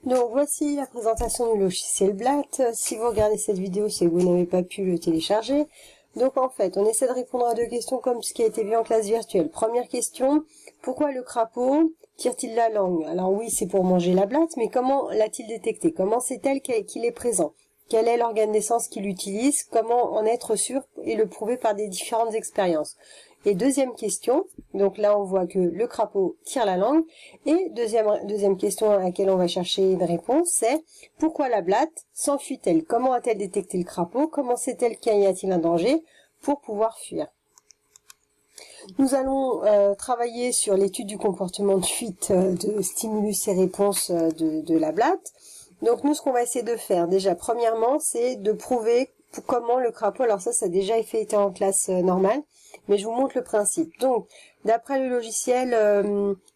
Donc voici la présentation du logiciel Blatt. Si vous regardez cette vidéo, c'est que vous n'avez pas pu le télécharger. Donc en fait, on essaie de répondre à deux questions comme ce qui a été vu en classe virtuelle. Première question, pourquoi le crapaud tire-t-il la langue? Alors oui, c'est pour manger la blatte, mais comment l'a-t-il détecté? Comment sait-elle qu'il est présent? Quel est l'organe d'essence qu'il utilise? Comment en être sûr et le prouver par des différentes expériences? Et deuxième question, donc là on voit que le crapaud tire la langue, et deuxième question à laquelle on va chercher une réponse, c'est pourquoi la blatte s'enfuit-elle? Comment a-t-elle détecté le crapaud? Comment sait-elle qu'il y a-t-il un danger pour pouvoir fuir? Nous allons travailler sur l'étude du comportement de fuite de stimulus et réponse de la blatte. Donc nous, ce qu'on va essayer de faire, déjà, premièrement, c'est de prouver comment le crapaud, alors ça a déjà été en classe normale, mais je vous montre le principe. Donc, d'après le logiciel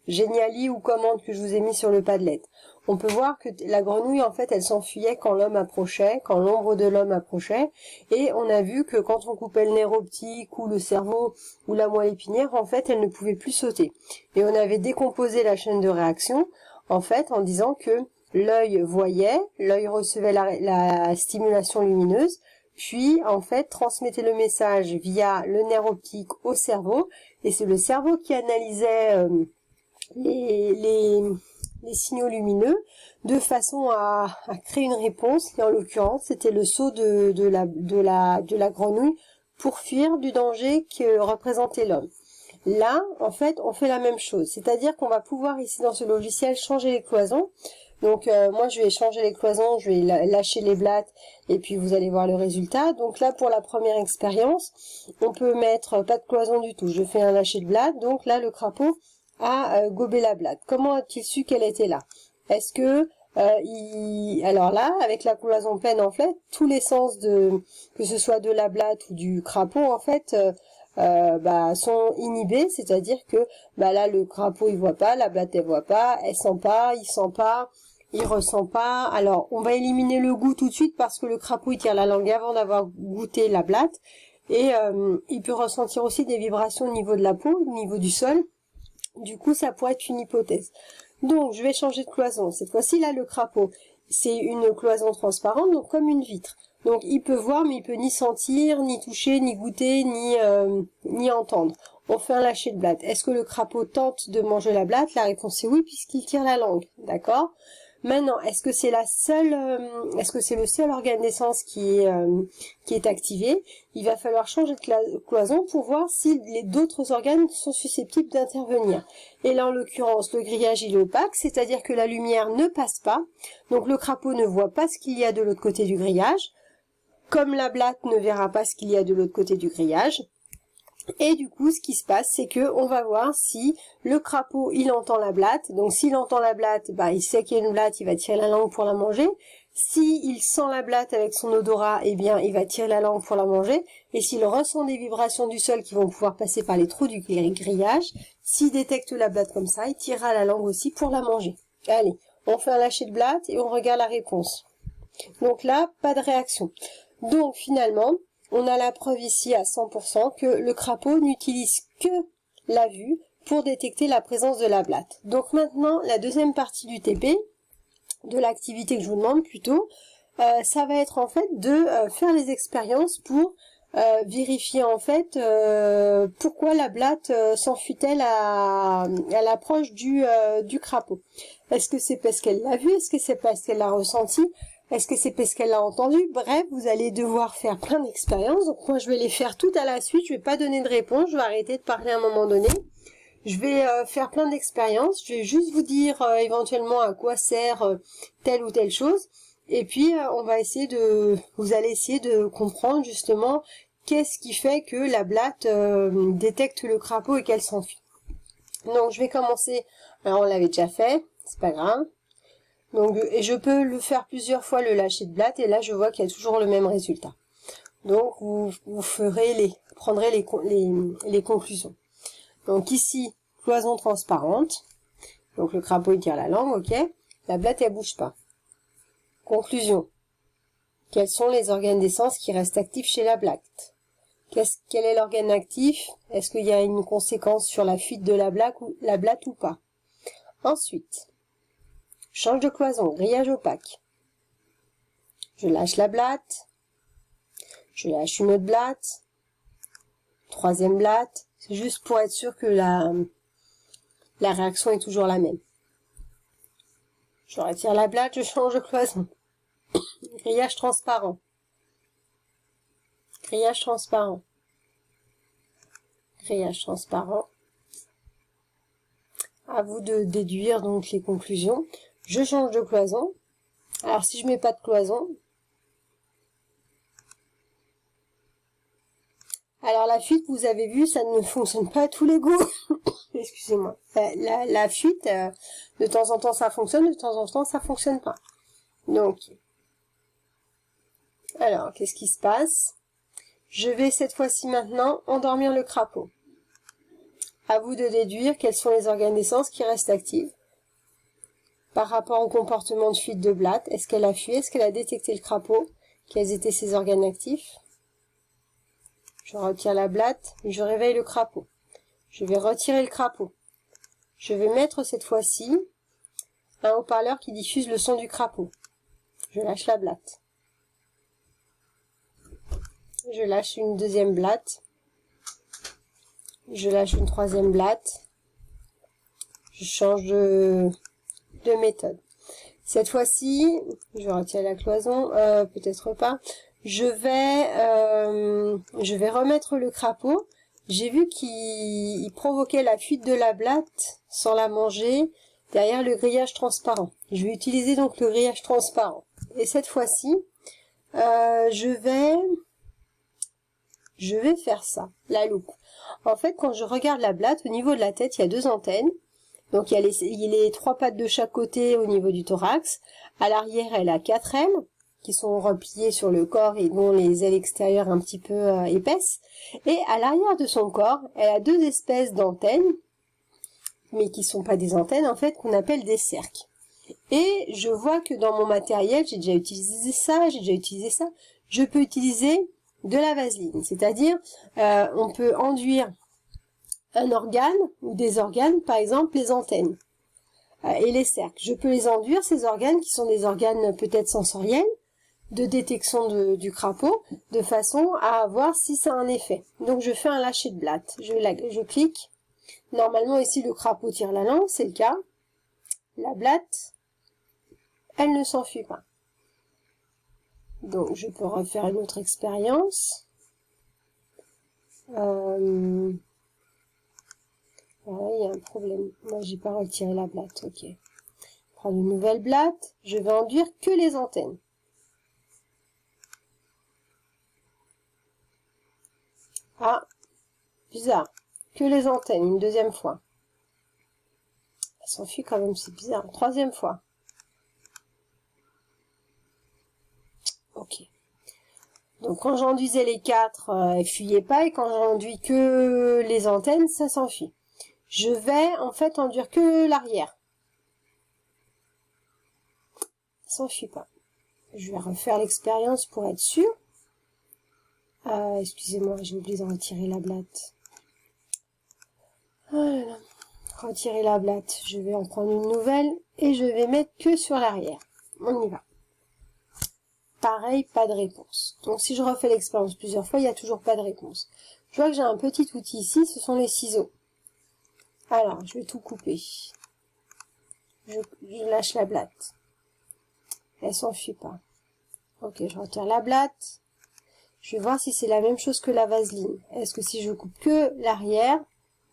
Geniali ou commande que je vous ai mis sur le Padlet, on peut voir que la grenouille, en fait, elle s'enfuyait quand l'homme approchait, quand l'ombre de l'homme approchait, et on a vu que quand on coupait le nerf optique ou le cerveau ou la moelle épinière, en fait, elle ne pouvait plus sauter. Et on avait décomposé la chaîne de réaction, en fait, en disant que l'œil voyait, l'œil recevait la stimulation lumineuse, puis en fait transmettait le message via le nerf optique au cerveau, et c'est le cerveau qui analysait les signaux lumineux de façon à créer une réponse, et en l'occurrence c'était le saut de la grenouille pour fuir du danger que représentait l'homme. Là, en fait, on fait la même chose, c'est-à-dire qu'on va pouvoir ici dans ce logiciel changer les cloisons. Donc moi je vais changer les cloisons, je vais lâcher les blattes et puis vous allez voir le résultat. Donc là pour la première expérience, on peut mettre pas de cloison du tout. Je fais un lâcher de blatte, donc là le crapaud a gobé la blatte. Comment a-t-il su qu'elle était là? Est-ce que alors là, avec la cloison pleine en fait, tous les sens que ce soit de la blatte ou du crapaud en fait sont inhibés, c'est-à-dire que là le crapaud il voit pas, la blatte elle voit pas, elle sent pas, il sent pas, il ressent pas. Alors on va éliminer le goût tout de suite parce que le crapaud il tire la langue avant d'avoir goûté la blatte, et il peut ressentir aussi des vibrations au niveau de la peau, au niveau du sol. Du coup ça pourrait être une hypothèse. Donc je vais changer de cloison. Cette fois-ci là le crapaud c'est une cloison transparente, donc comme une vitre. Donc il peut voir, mais il peut ni sentir, ni toucher, ni goûter, ni entendre. On fait un lâcher de blatte. Est-ce que le crapaud tente de manger la blatte? La réponse est oui, puisqu'il tire la langue. D'accord? Maintenant, est-ce que c'est le seul organe d'essence qui est activé? Il va falloir changer de cloison pour voir si d'autres organes sont susceptibles d'intervenir. Et là, en l'occurrence, le grillage il est opaque, c'est-à-dire que la lumière ne passe pas. Donc le crapaud ne voit pas ce qu'il y a de l'autre côté du grillage, comme la blatte ne verra pas ce qu'il y a de l'autre côté du grillage. Et du coup, ce qui se passe, c'est que on va voir si le crapaud, il entend la blatte. Donc, s'il entend la blatte, il sait qu'il y a une blatte, il va tirer la langue pour la manger. S'il sent la blatte avec son odorat, eh bien, il va tirer la langue pour la manger. Et s'il ressent des vibrations du sol qui vont pouvoir passer par les trous du grillage, s'il détecte la blatte comme ça, il tirera la langue aussi pour la manger. Allez, on fait un lâcher de blatte et on regarde la réponse. Donc là, pas de réaction. Donc, finalement, on a la preuve ici à 100% que le crapaud n'utilise que la vue pour détecter la présence de la blatte. Donc maintenant, la deuxième partie du TP, de l'activité que je vous demande plutôt, ça va être en fait de faire les expériences pour vérifier en fait pourquoi la blatte s'enfuit-elle à l'approche du crapaud. Est-ce que c'est parce qu'elle l'a vu? Est-ce que c'est parce qu'elle l'a ressenti? Est-ce que c'est parce qu'elle l'a entendu? Bref, vous allez devoir faire plein d'expériences. Donc moi, je vais les faire toutes à la suite. Je vais pas donner de réponse. Je vais arrêter de parler à un moment donné. Je vais faire plein d'expériences. Je vais juste vous dire éventuellement à quoi sert telle ou telle chose. Et puis, vous allez essayer de comprendre justement qu'est-ce qui fait que la blatte détecte le crapaud et qu'elle s'enfuit. Donc, je vais commencer. Alors, on l'avait déjà fait. C'est pas grave. Donc, et je peux le faire plusieurs fois le lâcher de blatte, et là je vois qu'il y a toujours le même résultat. Donc vous prendrez les conclusions. Donc ici, cloison transparente. Donc le crapaud il tire la langue, ok. La blatte elle bouge pas. Conclusion. Quels sont les organes d'essence qui restent actifs chez la blatte? Quel est l'organe actif? Est-ce qu'il y a une conséquence sur la fuite de la blatte ou pas? Ensuite, Je change de cloison, grillage opaque. Je lâche la blatte. Je lâche une autre blatte. Troisième blatte. C'est juste pour être sûr que la réaction est toujours la même. Je retire la blatte, je change de cloison. Grillage transparent. Grillage transparent. Grillage transparent. À vous de déduire donc les conclusions. Je change de cloison. Alors si je mets pas de cloison, alors la fuite, vous avez vu, ça ne fonctionne pas à tous les goûts. Excusez-moi. La fuite, de temps en temps ça fonctionne, de temps en temps ça fonctionne pas. Donc, alors qu'est-ce qui se passe? Je vais cette fois-ci maintenant endormir le crapaud. À vous de déduire quels sont les organes d'essence qui restent actifs. Par rapport au comportement de fuite de blatte, est-ce qu'elle a fui? Est-ce qu'elle a détecté le crapaud? Quels étaient ses organes actifs? Je retire la blatte, je réveille le crapaud. Je vais retirer le crapaud. Je vais mettre cette fois-ci un haut-parleur qui diffuse le son du crapaud. Je lâche la blatte. Je lâche une deuxième blatte. Je lâche une troisième blatte. Je change de méthode. Cette fois-ci, je retire la cloison, peut-être pas. Je vais remettre le crapaud. J'ai vu qu'il provoquait la fuite de la blatte sans la manger derrière le grillage transparent. Je vais utiliser donc le grillage transparent. Et cette fois-ci, je vais faire ça, la loupe. En fait, quand je regarde la blatte, au niveau de la tête, il y a deux antennes. Donc, il y a les trois pattes de chaque côté au niveau du thorax. À l'arrière, elle a 4 ailes qui sont repliées sur le corps et dont les ailes extérieures un petit peu épaisses. Et à l'arrière de son corps, elle a deux espèces d'antennes, mais qui sont pas des antennes, en fait, qu'on appelle des cerques. Et je vois que dans mon matériel, j'ai déjà utilisé ça, je peux utiliser de la vaseline. C'est-à-dire, on peut enduire un organe ou des organes, par exemple les antennes et les cercles. Je peux les enduire, ces organes qui sont des organes peut-être sensoriels, de détection du crapaud, de façon à voir si ça a un effet. Donc je fais un lâcher de blatte. Je clique. Normalement ici le crapaud tire la langue, c'est le cas. La blatte, elle ne s'enfuit pas. Donc je peux refaire une autre expérience. Voilà, il y a un problème. Moi, j'ai pas retiré la blatte. Ok. Prendre une nouvelle blatte. Je vais enduire que les antennes. Ah, bizarre. Que les antennes, une deuxième fois. Elle s'enfuit quand même, c'est bizarre. Troisième fois. Ok. Donc, quand j'enduisais les 4, elle fuyait pas. Et quand j'enduis que les antennes, ça s'enfuit. Je vais, en fait, enduire que l'arrière. Ça s'enfuit pas. Je vais refaire l'expérience pour être sûr. Excusez-moi, j'ai oublié de retirer la blatte. Oh là là. Retirer la blatte. Je vais en prendre une nouvelle et je vais mettre que sur l'arrière. On y va. Pareil, pas de réponse. Donc si je refais l'expérience plusieurs fois, il n'y a toujours pas de réponse. Je vois que j'ai un petit outil ici, ce sont les ciseaux. Alors, je vais tout couper. Je lâche la blatte. Elle s'enfuit pas. Ok, je retire la blatte. Je vais voir si c'est la même chose que la vaseline. Est-ce que si je coupe que l'arrière,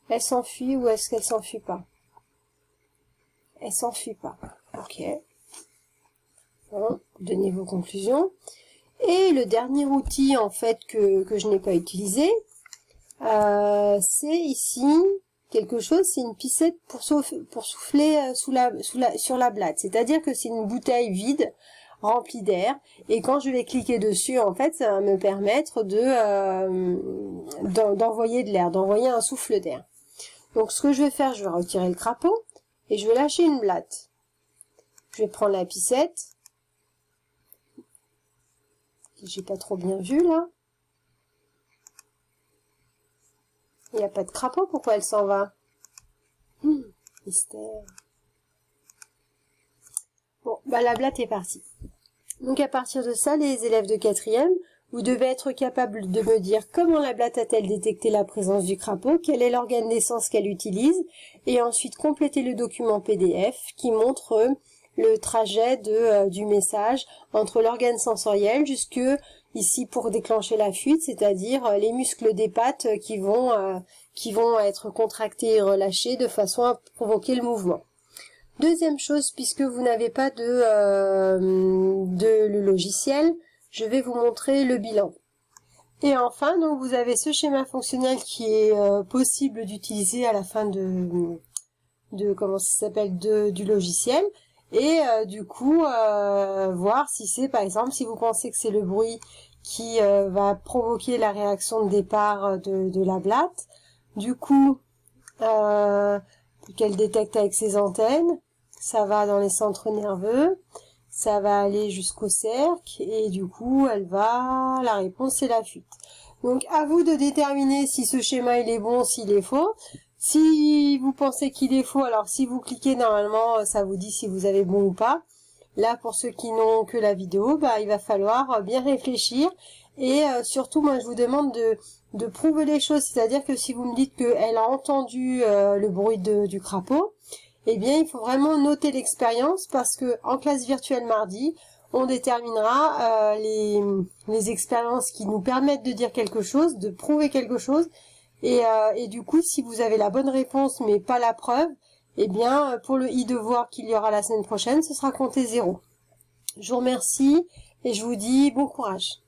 elle s'enfuit ou est-ce qu'elle s'enfuit pas? Elle s'enfuit pas. Ok. Bon, donnez vos conclusions. Et le dernier outil en fait que je n'ai pas utilisé, c'est ici quelque chose, c'est une pissette pour souffler sur la blatte. C'est-à-dire que c'est une bouteille vide remplie d'air et quand je vais cliquer dessus, en fait, ça va me permettre d'envoyer de l'air, d'envoyer un souffle d'air. Donc ce que je vais faire, je vais retirer le crapaud et je vais lâcher une blatte. Je vais prendre la pissette. J'ai pas trop bien vu là. Il n'y a pas de crapaud, pourquoi elle s'en va? Mystère. la blatte est partie. Donc à partir de ça, les élèves de 4e, vous devez être capable de me dire comment la blatte a-t-elle détecté la présence du crapaud, quel est l'organe d'essence qu'elle utilise, et ensuite compléter le document PDF qui montre le trajet du message entre l'organe sensoriel jusque ici pour déclencher la fuite, c'est-à-dire les muscles des pattes qui vont être contractés et relâchés de façon à provoquer le mouvement. Deuxième chose, puisque vous n'avez pas le logiciel, je vais vous montrer le bilan. Et enfin, donc vous avez ce schéma fonctionnel qui est possible d'utiliser à la fin comment ça s'appelle, du logiciel. Et du coup, voir si c'est, par exemple, si vous pensez que c'est le bruit qui va provoquer la réaction de départ de la blatte. Du coup, qu'elle détecte avec ses antennes, ça va dans les centres nerveux, ça va aller jusqu'au cercle, et du coup, la réponse c'est la fuite. Donc, à vous de déterminer si ce schéma il est bon, s'il est faux. Si vous pensez qu'il est faux, alors si vous cliquez, normalement, ça vous dit si vous avez bon ou pas. Là, pour ceux qui n'ont que la vidéo, il va falloir bien réfléchir. Et surtout, moi, je vous demande de prouver les choses. C'est-à-dire que si vous me dites qu'elle a entendu le bruit du crapaud, eh bien, il faut vraiment noter l'expérience parce que en classe virtuelle mardi, on déterminera les expériences qui nous permettent de dire quelque chose, de prouver quelque chose. Et du coup, si vous avez la bonne réponse mais pas la preuve, eh bien, pour le e-devoir qu'il y aura la semaine prochaine, ce sera compté 0. Je vous remercie et je vous dis bon courage.